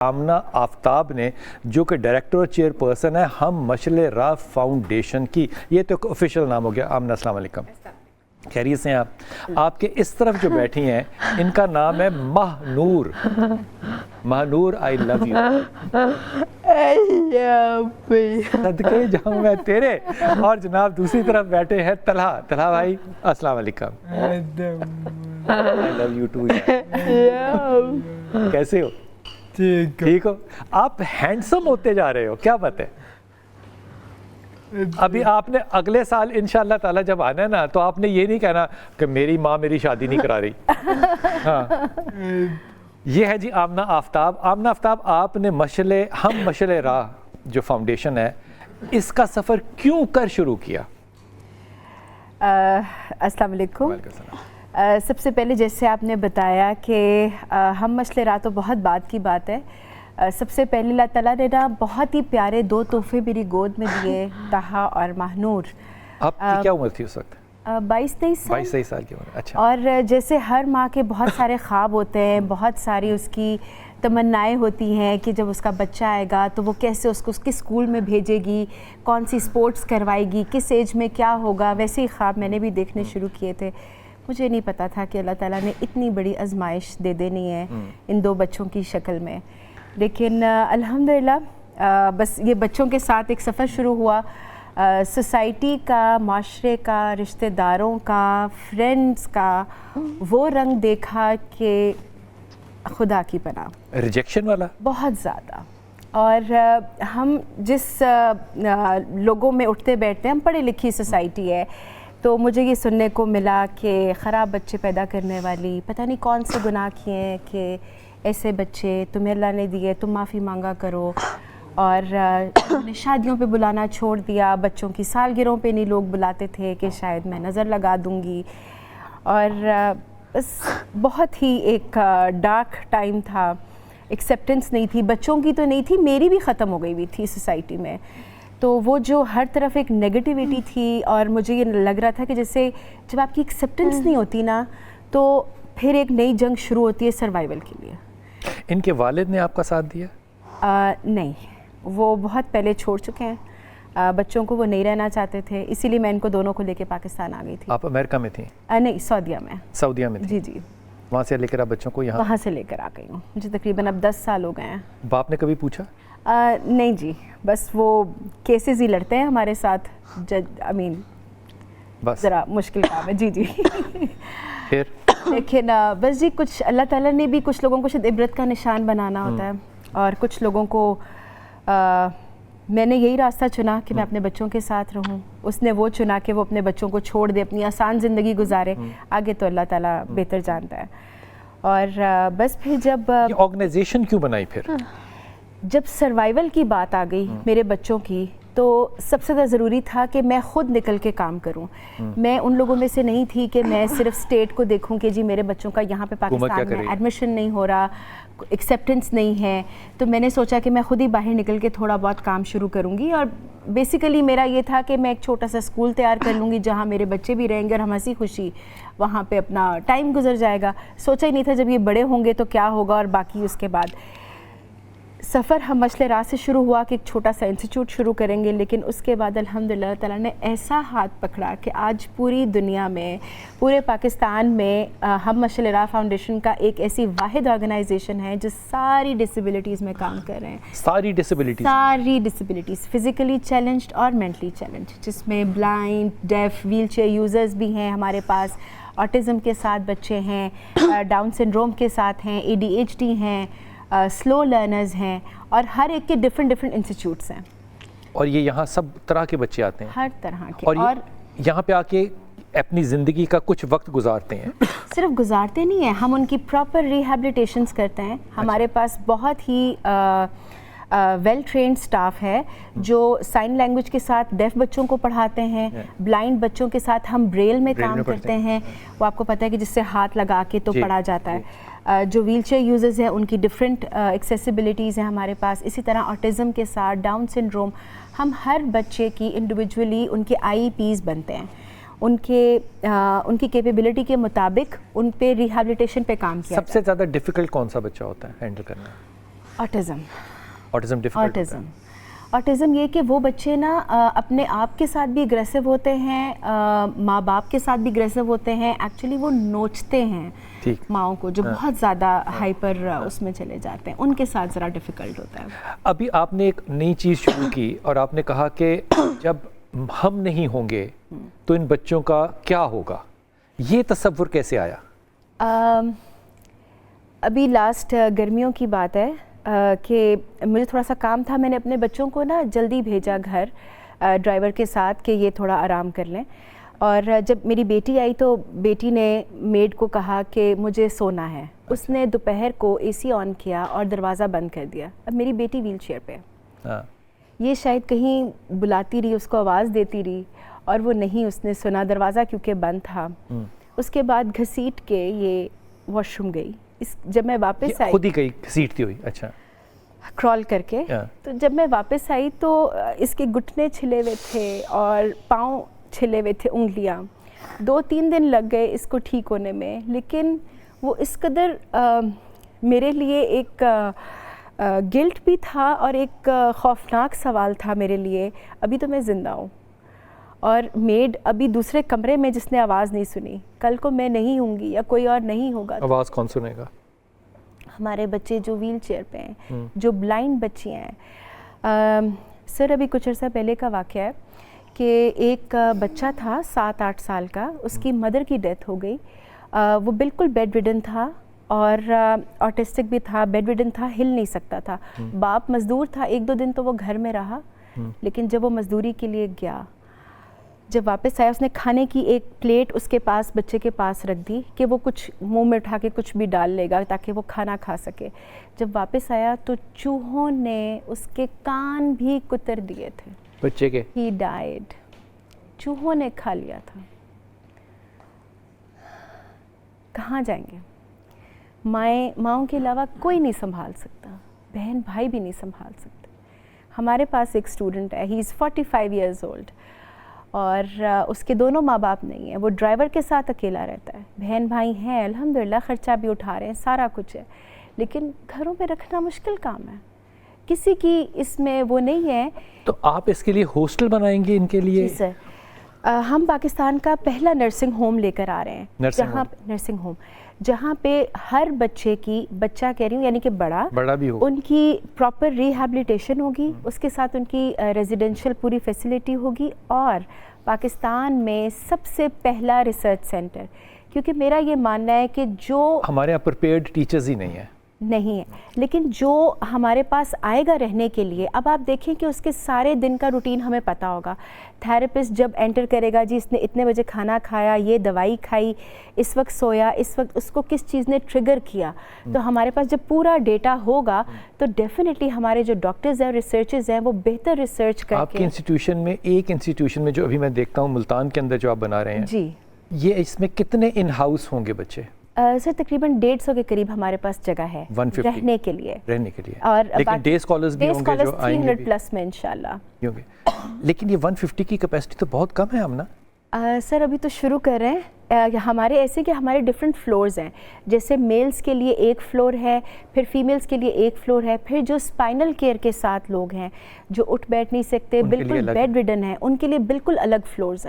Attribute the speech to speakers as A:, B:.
A: آمنہ آفتاب نے جو کہ ڈائریکٹر اور چیئر پرسن ہے ہم مشعل راہ فاؤنڈیشن کی. یہ تو ایک آفیشیل نام ہو گیا. آمنہ السلام علیکم, خیریت سے ہیں آپ کے اس طرف جو بیٹھی ہیں ان کا نام ہے مہنور. مہنور آئی لو یو صدقے جاؤں میں تیرے. اور جناب دوسری طرف بیٹھے ہیں طلحہ. طلحہ بھائی السلام علیکم. آئی لو یو ٹو. کیسے ہو؟ ٹھیک ہو. آپ ہینڈسم ہوتے جا رہے ہو, کیا بات ہے؟ ابھی آپ نے اگلے سال انشاءاللہ تعالیٰ جب آنا ہے نا تو آپ نے یہ نہیں کہنا کہ میری ماں میری شادی نہیں کرا رہی. ہاں یہ ہے جی آمنہ آفتاب. آمنہ آفتاب آپ نے ہم مشعل راہ جو فاؤنڈیشن ہے اس کا سفر کیوں کر شروع کیا؟
B: السلام علیکم. سب سے پہلے جیسے آپ نے بتایا کہ ہم مشعل راہ تو بہت بعد کی بات ہے. سب سے پہلے اللہ تعالیٰ نے نا بہت ہی پیارے دو تحفے میری گود میں دیے, طہا اور مہنور.
A: آپ کی کیا عمر تھی اس وقت؟
B: 22-23
A: سال کی عمر. اچھا.
B: اور جیسے ہر ماں کے بہت سارے خواب ہوتے ہیں, بہت ساری اس کی تمنائیں ہوتی ہیں کہ جب اس کا بچہ آئے گا تو وہ کیسے اس کو اس کے اسکول میں بھیجے گی, کون سی سپورٹس کروائے گی, کس ایج میں کیا ہوگا. ویسے ہی خواب میں نے بھی دیکھنے شروع کیے تھے. مجھے نہیں پتا تھا کہ اللہ تعالیٰ نے اتنی بڑی آزمائش دے دینی ہے ان دو بچوں کی شکل میں. لیکن الحمدللہ بس یہ بچوں کے ساتھ ایک سفر شروع ہوا. سوسائٹی کا, معاشرے کا, رشتہ داروں کا, فرینڈز کا وہ رنگ دیکھا کہ خدا کی پناہ.
A: ریجیکشن والا
B: بہت زیادہ. اور ہم جس لوگوں میں اٹھتے بیٹھتے ہیں, ہم پڑھی لکھی سوسائٹی ہے, تو مجھے یہ سننے کو ملا کہ خراب بچے پیدا کرنے والی, پتہ نہیں کون سے گناہ کیے ہیں کہ ایسے بچے تمہیں اللہ نے دیے, تم معافی مانگا کرو. اور شادیوں پہ بلانا چھوڑ دیا, بچوں کی سالگرہوں پہ نہیں لوگ بلاتے تھے کہ شاید میں نظر لگا دوں گی. اور بس بہت ہی ایک ڈارک ٹائم تھا. ایکسیپٹنس نہیں تھی, بچوں کی تو نہیں تھی, میری بھی ختم ہو گئی ہوئی تھی سوسائٹی میں. تو وہ جو ہر طرف ایک نیگیٹیوٹی تھی, اور مجھے یہ لگ رہا تھا کہ جیسے جب آپ کی ایکسیپٹنس نہیں ہوتی نا تو پھر ایک نئی جنگ شروع ہوتی ہے سروائیول کے لیے.
A: ان کے والد نے آپ کا ساتھ دیا؟
B: نہیں, وہ بہت پہلے چھوڑ چکے ہیں. بچوں کو وہ نہیں رہنا چاہتے تھے, اسی لیے میں ان کو دونوں کو لے کے پاکستان آ گئی تھی.
A: آپ امریکہ میں تھیں؟
B: نہیں, سعودیہ میں.
A: سعودیہ میں
B: جی جی.
A: وہاں سے لے کر آپ بچوں کو یہاں؟
B: وہاں سے لے کر آ گئی ہوں. مجھے تقریباً اب 10 سال ہو گئے ہیں.
A: باپ نے کبھی پوچھا؟
B: نہیں جی, بس وہ کیسز ہی لڑتے ہیں ہمارے ساتھ.
A: بس
B: ذرا مشکل کام ہے. جی جی.
A: پھر
B: لیکن بس جی, کچھ اللہ تعالیٰ نے بھی کچھ لوگوں کو شاید عبرت کا نشان بنانا ہوتا ہے, اور کچھ لوگوں کو میں نے یہی راستہ چنا کہ میں اپنے بچوں کے ساتھ رہوں. اس نے وہ چنا کہ وہ اپنے بچوں کو چھوڑ دے, اپنی آسان زندگی گزارے. آگے تو اللہ تعالیٰ بہتر جانتا ہے. اور بس پھر جب
A: آرگنائزیشن کیوں بنائی پھر؟
B: جب سروائیول کی بات آ گئی میرے بچوں کی, تو سب سے زیادہ ضروری تھا کہ میں خود نکل کے کام کروں. میں ان لوگوں میں سے نہیں تھی کہ میں صرف اسٹیٹ کو دیکھوں کہ جی میرے بچوں کا یہاں پہ پاکستان میں ایڈمیشن نہیں ہو رہا, ایکسیپٹنس نہیں ہے. تو میں نے سوچا کہ میں خود ہی باہر نکل کے تھوڑا بہت کام شروع کروں گی. اور بیسیکلی میرا یہ تھا کہ میں ایک چھوٹا سا اسکول تیار کر لوں گی جہاں میرے بچے بھی رہیں گے, اور ہم ہنسی خوشی وہاں پہ اپنا ٹائم گزر جائے گا. سوچا ہی نہیں تھا جب یہ بڑے ہوں گے تو کیا ہوگا, اور باقی اس کے بعد سفر ہم مشعل راہ سے شروع ہوا کہ ایک چھوٹا سا انسٹیٹیوٹ شروع کریں گے. لیکن اس کے بعد الحمدللہ تعالیٰ نے ایسا ہاتھ پکڑا کہ آج پوری دنیا میں, پورے پاکستان میں ہم مشعل راہ فاؤنڈیشن کا ایک ایسی واحد آرگنائزیشن ہے جو ساری ڈسیبلٹیز میں کام کر رہے ہیں.
A: ساری
B: ڈسیبلٹیز فزیکلی چیلنجڈ اور مینٹلی چیلنجڈ, جس میں بلائنڈ, ڈیف, ویل چیئر یوزرز بھی ہیں ہمارے پاس, آٹزم کے ساتھ بچے ہیں, ڈاؤن سنڈروم کے ساتھ ہیں, ADHD ہیں, سلو لرنرز ہیں, اور ہر ایک کے ڈفرینٹ انسٹیٹیوٹس ہیں.
A: اور یہ یہاں سب طرح کے بچے آتے ہیں؟
B: ہر طرح کے.
A: اور یہاں پہ آ کے اپنی زندگی کا کچھ وقت گزارتے ہیں؟
B: صرف گزارتے نہیں ہیں, ہم ان کی پراپر ریہیبلیٹیشنز کرتے ہیں. ہمارے پاس بہت ہی ویل ٹرینڈ سٹاف ہے جو سائن لینگویج کے ساتھ ڈیف بچوں کو پڑھاتے ہیں, بلائنڈ بچوں کے ساتھ ہم بریل میں کام کرتے ہیں. وہ آپ کو پتہ ہے کہ جس سے ہاتھ لگا کے تو پڑھا جاتا ہے. جو ویل چیئر یوزرز ہیں ان کی ڈفرینٹ ایکسیسیبلٹیز ہیں ہمارے پاس. اسی طرح آٹزم کے ساتھ, ڈاؤن سنڈروم, ہم ہر بچے کی انڈیویجولی ان کے IEPs بنتے ہیں. ان کی کیپیبلٹی کے مطابق ان پہ ریہیبلیٹیشن پہ کام کیا.
A: سب سے زیادہ ڈیفیکلٹ کون سا بچہ ہوتا ہے ہینڈل کرنا؟ آٹزم ڈیفیکلٹ
B: آٹزم یہ کہ وہ بچے نا اپنے آپ کے ساتھ بھی اگریسو ہوتے ہیں, ماں باپ کے ساتھ بھی اگریسو ہوتے ہیں, ایکچولی وہ نوچتے ہیں ماؤں کو, جو بہت زیادہ ہائپر اس میں چلے جاتے ہیں, ان کے ساتھ ذرا ڈیفیکلٹ ہوتا ہے.
A: ابھی آپ نے ایک نئی چیز شروع کی اور آپ نے کہا کہ جب ہم نہیں ہوں گے تو ان بچوں کا کیا ہوگا, یہ تصور کیسے آیا؟
B: ابھی لاسٹ گرمیوں کی بات ہے کہ مجھے تھوڑا سا کام تھا, میں نے اپنے بچوں کو نا جلدی بھیجا گھر ڈرائیور کے ساتھ کہ یہ تھوڑا آرام کر لیں, اور جب میری بیٹی آئی تو بیٹی نے میڈ کو کہا کہ مجھے سونا ہے. اس نے دوپہر کو اے سی آن کیا اور دروازہ بند کر دیا. اب میری بیٹی ویل چیئر پہ, یہ شاید کہیں بلاتی رہی, اس کو آواز دیتی رہی اور وہ نہیں, اس نے سنا, دروازہ کیونکہ بند تھا. اس کے بعد گھسیٹ کے یہ واش روم گئی. جب میں واپس آئی,
A: خود ہی گئی گھسیٹتی ہوئی, اچھا
B: کرال کر کے, تو جب میں واپس آئی تو اس کے گھٹنے چھلے ہوئے تھے اور پاؤں چھلے ہوئے تھے, انگلیاں. 2-3 دن لگ گئے اس کو ٹھیک ہونے میں, لیکن وہ اس قدر میرے لیے ایک گلٹ بھی تھا اور ایک خوفناک سوال تھا میرے لیے. ابھی تو میں زندہ ہوں اور میڈ ابھی دوسرے کمرے میں جس نے آواز نہیں سنی, کل کو میں نہیں ہوں گی یا کوئی اور نہیں ہوگا,
A: آواز کون سنے گا؟
B: ہمارے بچے جو ویل چیئر پہ ہیں, جو بلائنڈ بچیاں ہیں. سر ابھی کچھ عرصہ پہلے کا واقعہ ہے کہ ایک بچہ تھا 7-8 سال کا, اس کی مدر کی ڈیتھ ہو گئی. وہ بالکل بیڈ ریڈن تھا اور آٹسٹک بھی تھا, بیڈ ریڈن تھا, ہل نہیں سکتا تھا. باپ مزدور تھا, 1-2 دن تو وہ گھر میں رہا, لیکن جب وہ مزدوری کے لیے گیا, جب واپس آیا, اس نے کھانے کی ایک پلیٹ اس کے پاس, بچے کے پاس رکھ دی کہ وہ کچھ منہ میں اٹھا کے کچھ بھی ڈال لے گا تاکہ وہ کھانا کھا سکے. جب واپس آیا تو چوہوں نے اس کے کان بھی کتر دیے تھے
A: بچے کے.
B: ہی ڈائیڈ, چوہوں نے کھا لیا تھا. کہاں جائیں گے؟ ماؤں کے علاوہ کوئی نہیں سنبھال سکتا, بہن بھائی بھی نہیں سنبھال سکتے. ہمارے پاس ایک اسٹوڈنٹ ہے, ہی از 45 ایئرز اولڈ, اور اس کے دونوں ماں باپ نہیں ہیں, وہ ڈرائیور کے ساتھ اکیلا رہتا ہے. بہن بھائی ہیں الحمدللہ, خرچہ بھی اٹھا رہے ہیں, سارا کچھ ہے, لیکن گھروں میں رکھنا مشکل کام ہے. کسی کی اس میں وہ نہیں ہے.
A: تو آپ اس کے لیے ہاسٹل بنائیں گے ان کے لیے؟
B: جی سر, ہم پاکستان کا پہلا نرسنگ ہوم لے کر آ رہے ہیں, نرسنگ ہوم جہاں پہ ہر بچے کی, بچہ کہہ رہی ہوں یعنی کہ بڑا بھی ہو, ان کی پراپر ریہیبلیٹیشن ہوگی, اس کے ساتھ ان کی ریزیڈینشیل پوری فیسلٹی ہوگی, اور پاکستان میں سب سے پہلا ریسرچ سینٹر. کیونکہ میرا یہ ماننا ہے کہ جو
A: ہمارے یہاں پریپیئرڈ ٹیچرز ہی نہیں ہیں,
B: لیکن جو ہمارے پاس آئے گا رہنے کے لیے, اب آپ دیکھیں کہ اس کے سارے دن کا روٹین ہمیں پتہ ہوگا. تھیراپسٹ جب انٹر کرے گا, جی اس نے اتنے بجے کھانا کھایا, یہ دوائی کھائی, اس وقت سویا, اس وقت اس کو کس چیز نے ٹریگر کیا, تو ہمارے پاس جب پورا ڈیٹا ہوگا تو ڈیفینیٹلی ہمارے جو ڈاکٹرز ہیں, ریسرچرز ہیں, وہ بہتر ریسرچ کر کے.
A: آپ کے انسٹیٹیوشن میں, ایک انسٹیٹیوشن میں جو ابھی میں دیکھتا ہوں ملتان کے اندر جو آپ بنا رہے ہیں,
B: جی,
A: یہ اس میں کتنے ان ہاؤس ہوں گے بچے؟
B: سر تقریباً 150 کے قریب ہمارے پاس جگہ ہے رہنے کے لیے.
A: اور لیکن ڈے اسکالرز بھی ہوں گے جو آئیں گے
B: 300 پلس میں انشاءاللہ.
A: لیکن یہ 150 کی کیپیسٹی تو بہت کم ہے آمنہ.
B: سر ابھی تو شروع کر رہے ہیں. ہمارے ایسے کہ ہمارے ڈفرینٹ فلورز ہیں, جیسے میلز کے لیے ایک فلور ہے, پھر فیمیلز کے لیے ایک فلور ہے, پھر جو اسپائنل کیئر کے ساتھ لوگ ہیں جو اٹھ بیٹھ نہیں سکتے, بالکل بیڈ ریڈن ہیں, ان کے لیے بالکل الگ فلورز ہیں.